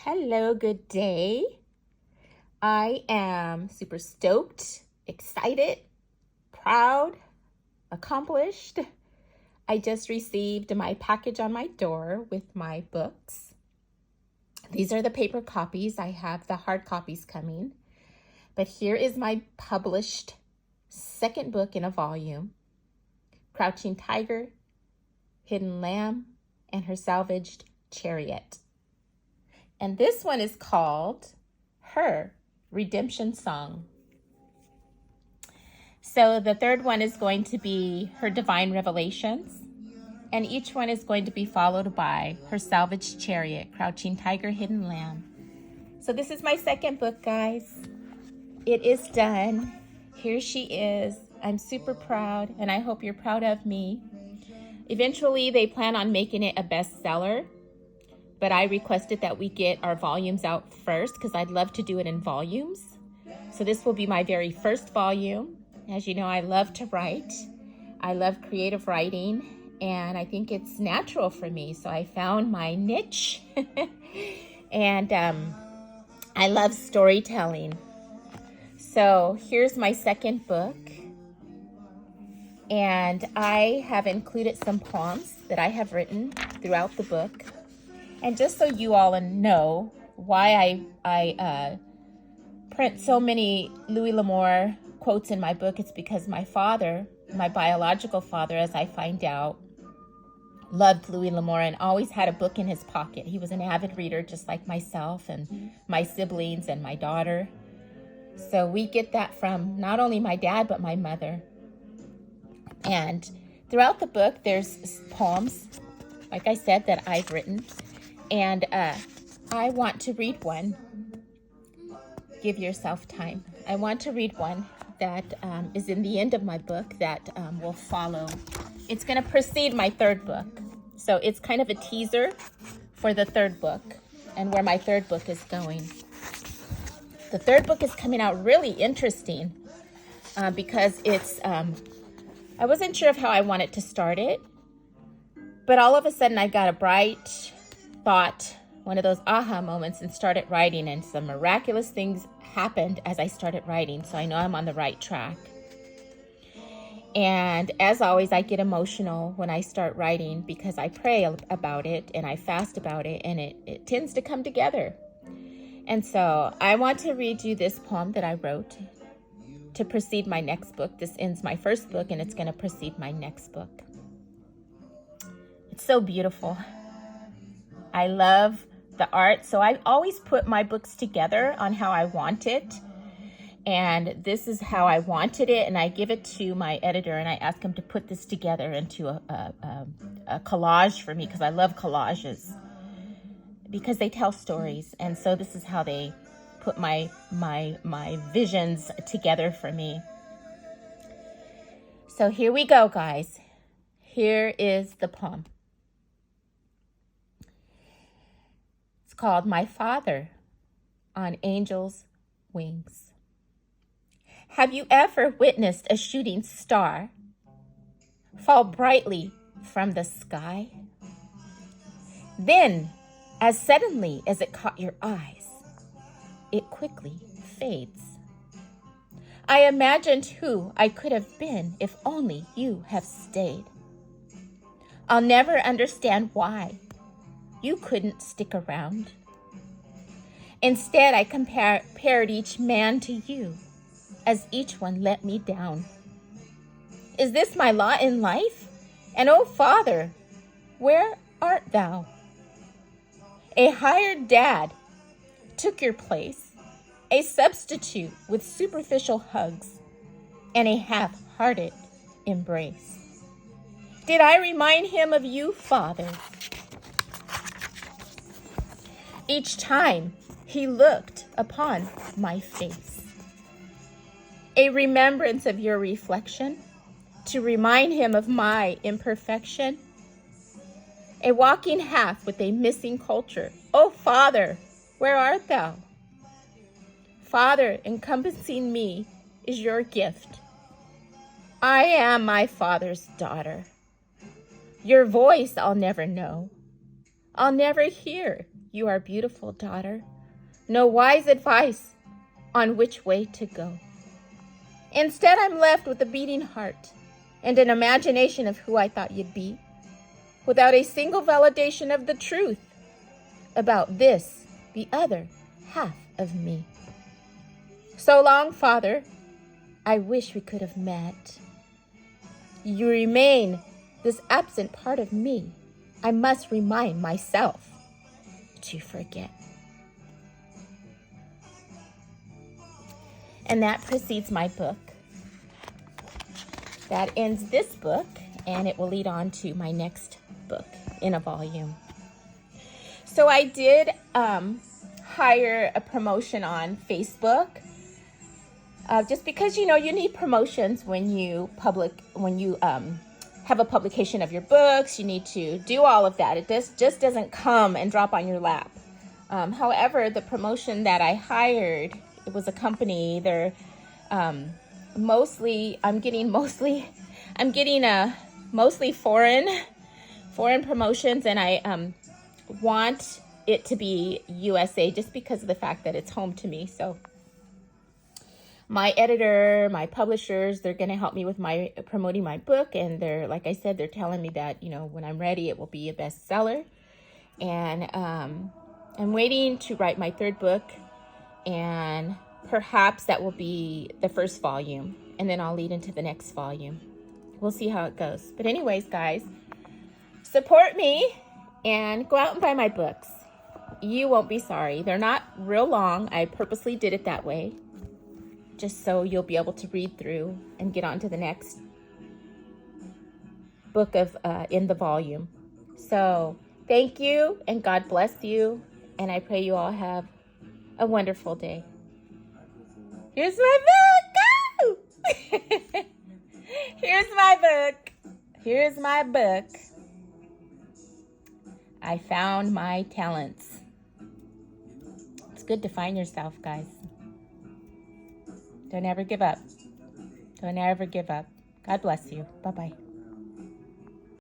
Hello, good day. I am super stoked, excited, proud, accomplished. I just received my package on my door with my books. These are the paper copies. I have the hard copies coming. But here is my published second book in a volume, Crouching Tiger, Hidden Lamb, and Her Salvaged Chariot. And this one is called Her Redemption Song. So the third one is going to be Her Divine Revelations. And each one is going to be followed by Her Salvaged Chariot, Crouching Tiger, Hidden Lamb. So this is my second book, guys. It is done. Here she is. I'm super proud, and I hope you're proud of me. Eventually, they plan on making it a bestseller. But I requested that we get our volumes out first because I'd love to do it in volumes. So this will be my very first volume. As you know, I love to write. I love creative writing, and I think it's natural for me. So I found my niche, and I love storytelling. So here's my second book, and I have included some poems that I have written throughout the book. And just so you all know why I print so many Louis L'Amour quotes in my book, it's because my father, my biological father, as I find out, loved Louis L'Amour and always had a book in his pocket. He was an avid reader just like myself and my siblings and my daughter. So we get that from not only my dad, but my mother. And throughout the book, there's poems, like I said, that I've written. And I want to read one. Give yourself time. I want to read one that is in the end of my book that will follow. It's going to precede my third book. So it's kind of a teaser for the third book and where my third book is going. The third book is coming out really interesting because it's, I wasn't sure of how I wanted to start it, but all of a sudden I got a bright thought, one of those aha moments, and started writing, and some miraculous things happened as I started writing, so I know I'm on the right track. And as always, I get emotional when I start writing because I pray about it and I fast about it, and it tends to come together. And so I want to read you this poem that I wrote to precede my next book. This ends my first book, and it's going to precede my next book. It's so beautiful. I love the art, so I always put my books together on how I want it, and this is how I wanted it, and I give it to my editor, and I ask him to put this together into a collage for me, because I love collages, because they tell stories, and so this is how they put my visions together for me. So here we go, guys. Here is the poem. Called My Father on Angel's Wings. Have you ever witnessed a shooting star fall brightly from the sky? Then, as suddenly as it caught your eyes, it quickly fades. I imagined who I could have been if only you have stayed. I'll never understand why you couldn't stick around. Instead, I compared each man to you as each one let me down. Is this my lot in life? And oh, Father, where art thou? A hired dad took your place, a substitute with superficial hugs and a half-hearted embrace. Did I remind him of you, Father? Each time he looked upon my face, a remembrance of your reflection to remind him of my imperfection, a walking half with a missing culture. Oh, Father, where art thou? Father, encompassing me is your gift. I am my Father's daughter. Your voice I'll never know. I'll never hear You are beautiful, daughter. No wise advice on which way to go. Instead, I'm left with a beating heart and an imagination of who I thought you'd be, without a single validation of the truth about this, the other half of me. So long, Father. I wish we could have met. You remain this absent part of me. I must remind myself to forget. And that precedes my book. That ends this book, and it will lead on to my next book in a volume. So I did hire a promotion on Facebook, just because you need promotions when you have a publication of your books. You need to do all of that. It just doesn't come and drop on your lap. However, the promotion that I hired, it was a company. They're mostly foreign promotions, and I want it to be USA just because of the fact that it's home to me. So my editor, my publishers, they're going to help me with my promoting my book, and they're, like I said, they're telling me that when I'm ready, it will be a bestseller. And I'm waiting to write my third book, and perhaps that will be the first volume, and then I'll lead into the next volume. We'll see how it goes. But anyways, guys, support me and go out and buy my books. You won't be sorry. They're not real long. I purposely did it that way, just so you'll be able to read through and get on to the next book of in the volume. So thank you, and God bless you, and I pray you all have a wonderful day. Here's my book. Oh! Here's my book. Here's my book. I found my talents. It's good to find yourself, guys. Don't ever give up. Don't ever give up. God bless you. Bye-bye.